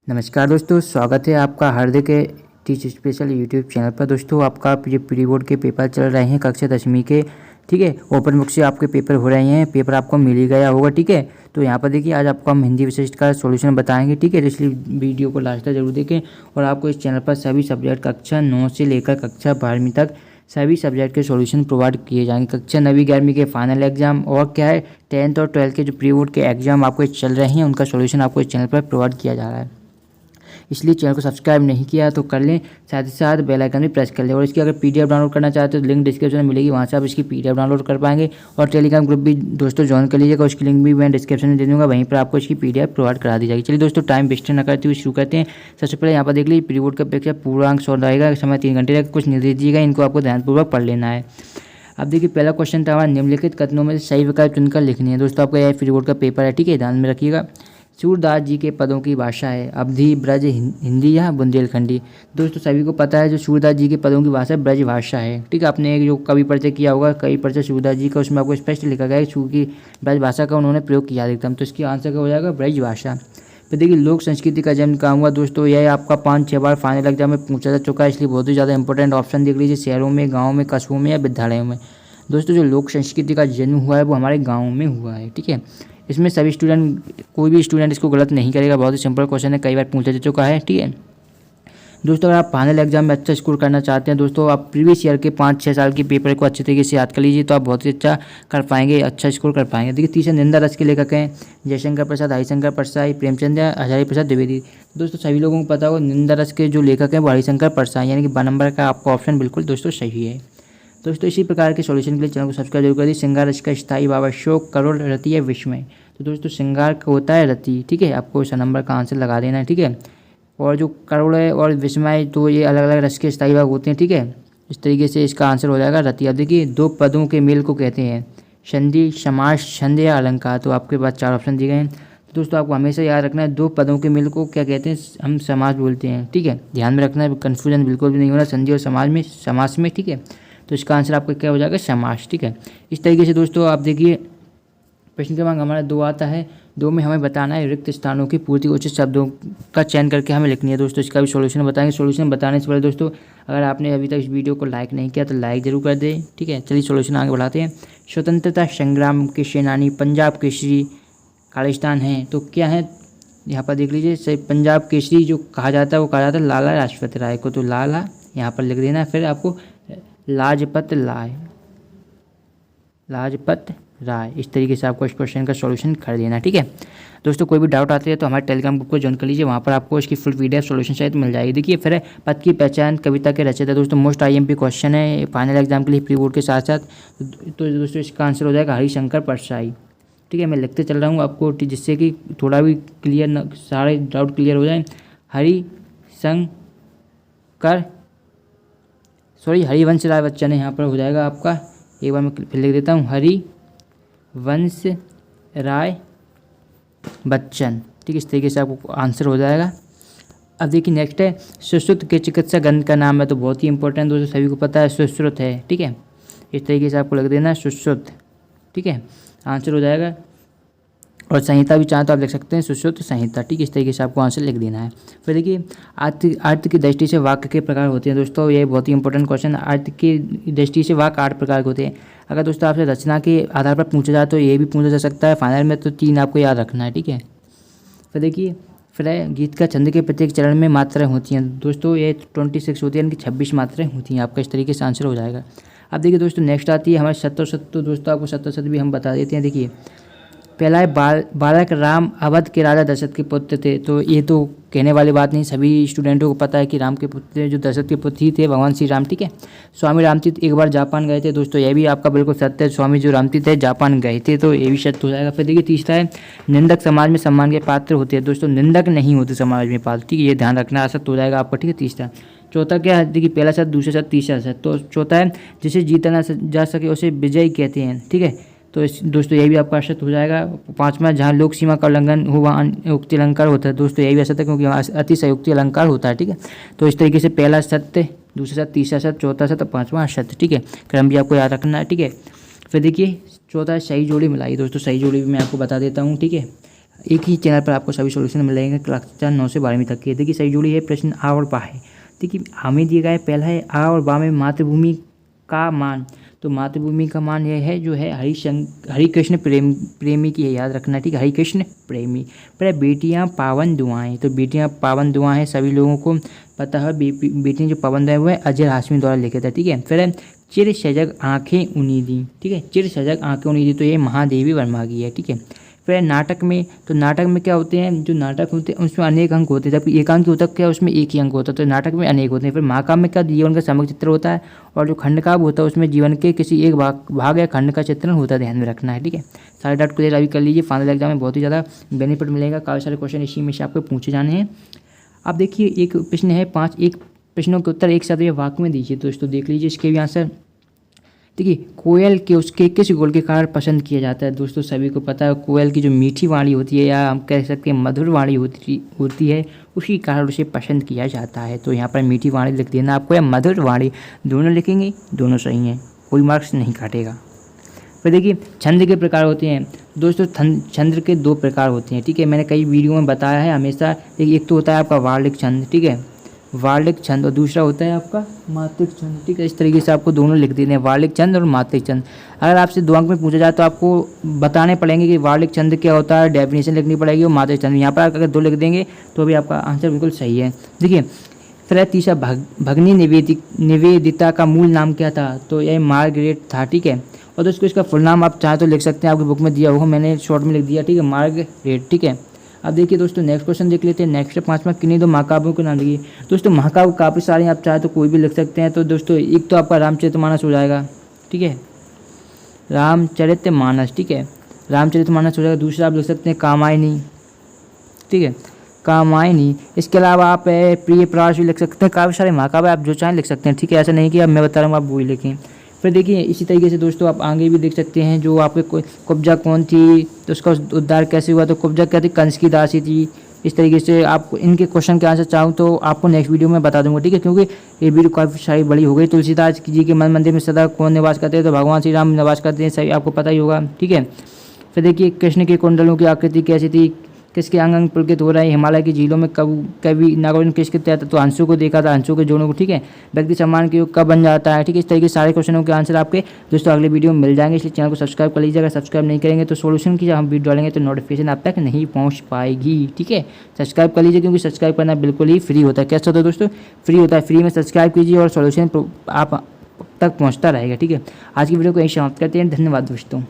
नमस्कार दोस्तों, स्वागत है आपका हार्दिक टीच स्पेशल यूट्यूब चैनल पर। दोस्तों, आपका ये प्री बोर्ड के पेपर चल रहे हैं कक्षा 10वीं के। ठीक है, ओपन बुक से आपके पेपर हो रहे हैं। पेपर आपको मिल ही गया होगा। ठीक है, तो यहाँ पर देखिए, आज आपको हम हिंदी विशिष्ट का सॉल्यूशन बताएंगे। ठीक है, तो इसलिए वीडियो को लास्ट तक जरूर देखें। और आपको इस चैनल पर सभी सब्जेक्ट कक्षा 9 से लेकर कक्षा 12वीं तक सभी सब्जेक्ट के सॉल्यूशन प्रोवाइड किए जाएंगे। कक्षा 9वीं 11वीं के फाइनल एग्जाम और क्या है 10th और 12th के जो प्री बोर्ड के एग्जाम आपको चल रहे हैं, उनका सॉल्यूशन आपको इस चैनल पर प्रोवाइड किया जा रहा है। इसलिए चैनल को सब्सक्राइब नहीं किया तो कर लें, साथ ही साथ बेल आइकन भी प्रेस कर लें। और इसकी अगर पीडीएफ डाउनलोड करना चाहते हो तो लिंक डिस्क्रिप्शन में मिलेगी, वहाँ से आप इसकी पीडीएफ डाउनलोड कर पाएंगे। और टेलीग्राम ग्रुप भी दोस्तों ज्वाइन कर लीजिएगा, उसकी लिंक भी मैं डिस्क्रिप्शन में दे दूँगा, वहीं पर आपको इसकी पीडीएफ प्रोवाइड करा दी जाएगी। चलिए दोस्तों, टाइम वेस्ट न करते हुए शुरू करते हैं। सबसे पहले यहाँ पर देख लीजिए, प्री बोर्ड का परीक्षा पूर्णांक 100 रहेगा, समय 3 घंटे रहेगा। कुछ निर्देश दिएगा, इनको आपको ध्यानपूर्वक पढ़ लेना है। अब देखिए, पहला क्वेश्चन था हमारा, निम्नलिखित कथनों में से सही विकल्प चुनकर लिखनी है। दोस्तों, आपका यह प्री बोर्ड का पेपर है। ठीक है, ध्यान में रखिएगा। सूरदास जी के पदों की भाषा है अवधी, ब्रज, हिंदी या बुंदेलखंडी। दोस्तों, सभी को पता है जो सूरदास जी के पदों की भाषा ब्रज भाषा है। ठीक है, आपने एक जो कवि परिचय किया होगा, कवि परिचय सूरदास जी का, उसमें आपको स्पष्ट लिखा गया है कि ब्रज भाषा का उन्होंने प्रयोग किया अधिकतम। तो इसकी आंसर क्या हो जाएगा, ब्रज भाषा। फिर देखिए, लोक संस्कृति का जन्म कहाँ हुआ। दोस्तों, यह आपका 5-6 बार फाइनल एग्जाम में पूछा जा चुका है, इसलिए बहुत ही ज़्यादा इंपॉर्टेंट ऑप्शन देख लीजिए। शहरों में, गाँव में, कस्बों में या विद्यालयों में। दोस्तों, जो लोक संस्कृति का जन्म हुआ है वो हमारे गाँव में हुआ है। ठीक है, इसमें सभी स्टूडेंट, कोई भी स्टूडेंट इसको गलत नहीं करेगा। बहुत ही सिंपल क्वेश्चन है, कई बार पूछा जा चुका है। ठीक है दोस्तों, अगर आप फाइनल एग्जाम में अच्छा स्कोर करना चाहते हैं, दोस्तों आप प्रीवियस ईयर के 5-6 साल के पेपर को अच्छे तरीके से याद कर लीजिए, तो आप बहुत ही अच्छा कर पाएंगे, अच्छा स्कोर कर पाएंगे। देखिए, तीसरा निंदा रस के लेखक हैं जयशंकर प्रसाद, हरिशंकर परसाई, प्रेमचंद या हजारी प्रसाद द्विवेदी। दोस्तों, सभी लोगों को पता होगा निंदा रस के जो लेखक हैं वो हरिशंकर परसाई, यानी कि 2 नंबर का आपका ऑप्शन बिल्कुल दोस्तों सही है। दोस्तों, इसी प्रकार के सॉल्यूशन के लिए चैनल को सब्सक्राइब जरूर कर दी। श्रृंगार रस का स्थायी भाव शोक, करुण, रति या विस्मय। तो दोस्तों, श्रृंगार का होता है रति। ठीक है, आपको इस नंबर का आंसर लगा देना है। ठीक है, और जो करुण है और विस्मय, तो ये अलग अलग रस के स्थायी भाव होते हैं। ठीक है, इस तरीके से इसका आंसर हो जाएगा रति। अब देखिए, 2 पदों के मेल को कहते हैं संधि, समास, छंद या अलंकार। तो आपके पास 4 ऑप्शन दिए गए हैं। तो दोस्तों, आपको हमेशा याद रखना है, 2 पदों के मेल को क्या कहते हैं, हम समास बोलते हैं। ठीक है, ध्यान में रखना है, कन्फ्यूजन बिल्कुल भी नहीं होना संधि और समास में। ठीक है, तो इसका आंसर आपका क्या हो जाएगा, समास। ठीक है, इस तरीके से दोस्तों आप देखिए, प्रश्न क्रमांक हमारा 2 आता है। 2 में हमें बताना है रिक्त स्थानों की पूर्ति उचित शब्दों का चयन करके हमें लिखनी है। दोस्तों, इसका भी सॉल्यूशन बताएंगे। सॉल्यूशन बताने से पहले दोस्तों, अगर आपने अभी तक इस वीडियो को लाइक नहीं किया तो लाइक जरूर कर दें। ठीक है, चलिए सॉल्यूशन आगे बढ़ाते हैं। स्वतंत्रता संग्राम के सेनानी पंजाब केसरी खालिस्तान हैं, तो क्या है, यहाँ पर देख लीजिए, पंजाब केसरी जो कहा जाता है वो कहा जाता है लाला लाजपत राय को। तो लाला यहाँ पर लिख देना है। फिर आपको लाजपत राय, इस तरीके से आपको इस क्वेश्चन का सॉल्यूशन कर देना। ठीक है दोस्तों, कोई भी डाउट आते हैं तो हमारे टेलीग्राम ग्रुप को ज्वाइन कर लीजिए, वहाँ पर आपको इसकी फुल पीडीएफ सॉल्यूशन शायद मिल जाएगी। देखिए, फिर पद की पहचान कविता के रचयिता। दोस्तों, मोस्ट आईएमपी क्वेश्चन है फाइनल एग्जाम के लिए प्री बोर्ड के साथ साथ। तो दोस्तों, इसका आंसर हो जाएगा हरिशंकर परसाई। ठीक है, मैं लिखते चल रहा हूँ आपको, जिससे कि थोड़ा भी क्लियर, सारे डाउट क्लियर हो जाए। हरिवंश राय बच्चन है, यहाँ पर हो जाएगा आपका, एक बार मैं फिर लिख देता हूँ, हरिवंश राय बच्चन। ठीक है, इस तरीके से आपको आंसर हो जाएगा। अब देखिए, नेक्स्ट है सुश्रुत के चिकित्सा ग्रंथ का नाम है। तो बहुत ही इंपॉर्टेंट दोस्तों, सभी को पता है सुश्रुत है। ठीक है, इस तरीके से आपको लिख देना है सुश्रुत। ठीक है, आंसर हो जाएगा। और संहिता भी चाहें तो आप लिख सकते हैं सुश्रुत संहिता। ठीक है, इस तरीके से आपको आंसर लिख देना है। फिर देखिए, अर्थ की दृष्टि से वाक्य के प्रकार होते हैं। दोस्तों, ये बहुत ही इंपॉर्टेंट क्वेश्चन। अर्थ की दृष्टि से वाक्य 8 प्रकार के होते हैं। अगर दोस्तों आपसे रचना के आधार पर पूछा जाए तो ये भी पूछा जा सकता है फाइनल में, तो 3 आपको याद रखना है। ठीक है, फिर देखिए, फिर गीत का छंद के प्रत्येक चरण में मात्राएं होती हैं। दोस्तों, ये 26 होती है, यानी कि 26 मात्राएं होती हैं। आपका इस तरीके से आंसर हो जाएगा। अब देखिए दोस्तों, नेक्स्ट आती है हमारे सत्य। तो दोस्तों, आपको सत्य भी हम बता देते हैं। देखिए, पहला है बालक राम अवध के राजा दशरथ के पुत्र थे। तो ये तो कहने वाली बात नहीं, सभी स्टूडेंटों को पता है कि राम के पुत्र जो दशरथ के पुत्र ही थे भगवान श्री राम। ठीक है, स्वामी रामतीर्थ एक बार जापान गए थे। दोस्तों, ये भी आपका बिल्कुल सत्य है, स्वामी जो रामतीर्थ है जापान गए थे, तो ये भी सत्य हो जाएगा। फिर देखिए, तीसरा है निंदक समाज में सम्मान के पात्र होते हैं। दोस्तों, निंदक नहीं होते समाज में पात्र। ठीक है, ये ध्यान रखना, असत्य हो जाएगा आपका। ठीक है, तीसरा। चौथा क्या है, देखिए, पहला सत्य, दूसरा सत्य, तीसरा सत्य। तो चौथा है जिसे जीता ना जा सके उसे विजयी कहते हैं। ठीक है, तो दोस्तों, यही भी आपका असत्य हो जाएगा। 5वां, जहाँ लोक सीमा का उल्लंघन हो वहाँ युक्ति अलंकार होता है। दोस्तों, यही भी असत्य है, क्योंकि वहाँ अतिशयोक्ति अलंकार होता है। ठीक है, तो इस तरीके से पहला सत्य, दूसरा सत्य, तीसरा सत्य, चौथा सत्य, 5वां असत्य। ठीक है, क्रम भी आपको याद रखना है। ठीक है, फिर देखिए, चौथा है सही जोड़ी मिलाई। दोस्तों, सही जोड़ी भी मैं आपको बता देता हूँ। ठीक है, एक ही चैनल पर आपको सभी सॉल्यूशन मिलेंगे कक्षा 9 से 12वीं तक के। देखिए सही जोड़ी है प्रश्न आ और बा है। देखिए हमें दिया गया है पहला है आ और बा में मातृभूमि का मान। तो मातृभूमि का मान यह है जो है हरिकृष्ण प्रेमी की है, याद रखना, ठीक है, हरिकृष्ण प्रेमी। फिर बेटियां पावन दुआएं। तो बेटियां पावन दुआएं हैं, सभी लोगों को पता है। बेटियां जो पावन दुआएं वो है अजय हाशमी द्वारा लिखित है, ठीक है। फिर चिर सजग आंखें उन्नीदी, ठीक है, चिर सजग आंखें उन्नीदी, तो ये महादेवी वर्मा की है, ठीक है। फिर नाटक में, तो नाटक में क्या होते हैं, जो नाटक होते हैं उसमें अनेक अंक होते हैं, जबकि एकांक होता क्या है उसमें एक ही अंक होता है, तो नाटक में अनेक होते हैं। फिर महाकाव्य में क्या जीवन का समग्र चित्र होता है, और जो खंडकाव्य होता है उसमें जीवन के किसी एक भाग या खंड का चित्रण होता है, ध्यान में रखना है, ठीक है। सारे डाउट क्लियर अभी कर लीजिए, फाइनल एग्जाम में बहुत ही ज़्यादा बेनिफिट मिलेगा, काफ़ी सारे क्वेश्चन इसी में से आपको पूछे जाने हैं। अब देखिए एक प्रश्न है 5, एक प्रश्नों के उत्तर एक शब्द या वाक्य में दीजिए। दोस्तों देख लीजिए इसके भी आंसर। देखिए कोयल के उसके किस गुण के कारण पसंद किया जाता है। दोस्तों सभी को पता है कोयल की जो मीठी वाणी होती है, या हम कह सकते हैं मधुर वाणी होती है, उसी कारण उसे पसंद किया जाता है। तो यहाँ पर मीठी वाणी लिख देना आपको, या मधुर वाणी, दोनों लिखेंगे, दोनों सही हैं, कोई मार्क्स नहीं काटेगा। फिर देखिए छंद के प्रकार होते हैं। दोस्तों छंद के 2 प्रकार होते हैं, ठीक है, मैंने कई वीडियो में बताया है हमेशा। देखिए एक तो होता है आपका वार्लिक छंद, ठीक है, वार्लिक छंद, और दूसरा होता है आपका मात्रिक छंद, ठीक है। इस तरीके से आपको दोनों लिख देने हैं, वार्लिक छंद और मात्रिक छंद। अगर आपसे 2 अंक में पूछा जाए तो आपको बताने पड़ेंगे कि वार्लिक छंद क्या होता है, डेफिनेशन लिखनी पड़ेगी, और मात्रिक छंद। यहाँ पर अगर 2 लिख देंगे तो भी आपका आंसर बिल्कुल सही है। देखिए फिर तीसरा भगनी निवेदिता का मूल नाम क्या था। तो यह मार्गरेट था, ठीक है। और दोस्तों इसका फुल नाम आप चाहे तो लिख सकते हैं, आपकी बुक में दिया होगा, मैंने शॉर्ट में लिख दिया, ठीक है, मार्गरेट, ठीक है। अब देखिए दोस्तों नेक्स्ट क्वेश्चन देख लेते हैं। नेक्स्ट 5वां, किन्हीं 2 महाकाव्यों के नाम लिखिए। दोस्तों महाकाव्य काफ़ी सारे आप चाहे तो कोई भी लिख सकते हैं। तो दोस्तों एक तो आपका रामचरितमानस हो जाएगा, ठीक है, रामचरितमानस, ठीक है, रामचरितमानस हो जाएगा। दूसरा आप लिख सकते हैं कामायनी, ठीक है, कामायनी। इसके अलावा आप प्रिय प्राश भी लिख सकते हैं। काफ़ी सारे महाकाव्य आप जो चाहें लिख सकते हैं, ठीक है, ऐसा नहीं कि अब मैं बता रहा हूँ आप वही लिखें। फिर देखिए इसी तरीके से दोस्तों आप आगे भी देख सकते हैं, जो आपके कुब्जा कौन थी, तो उसका उद्धार कैसे हुआ। तो कुब्जा क्या थी, कंस की दासी थी। इस तरीके से आप इनके क्वेश्चन के आंसर चाहूँ तो आपको नेक्स्ट वीडियो में बता दूंगा, ठीक है, क्योंकि ये वीडियो काफ़ी सारी बड़ी हो गई। तुलसीदास जी के मन मंदिर में सदा कौन निवास करते हैं, तो भगवान श्री राम निवास करते हैं, सही आपको पता ही होगा, ठीक है। फिर देखिए कृष्ण के कुंडलों की आकृति कैसी थी, किसके अंग अंग पुलकित हो रहे हैं, हिमालय की झीलों में कभी नागार्जुन किसके तहत, तो अंशु को देखा था, अंशु के जोड़ों को, ठीक है। व्यक्ति सम्मान के योग कब बन जाता है, ठीक है। इस तरीके से सारे क्वेश्चनों के आंसर आपके दोस्तों अगले वीडियो में मिल जाएंगे, इसलिए चैनल को सब्सक्राइब कर लीजिए। अगर सब्सक्राइब नहीं करेंगे तो सोल्यूशन की जब हम वीडियो डालेंगे तो नोटिफिकेशन आप तक नहीं पहुँच पाएगी, ठीक है। सब्सक्राइब कर लीजिए, क्योंकि सब्सक्राइब करना बिल्कुल ही फ्री होता है। कैसा होता है दोस्तों, फ्री होता है, फ्री में सब्सक्राइब कीजिए और सोल्यूशन आप तक पहुँचता रहेगा, ठीक है। आज की वीडियो को यहीं समाप्त करते हैं, धन्यवाद दोस्तों।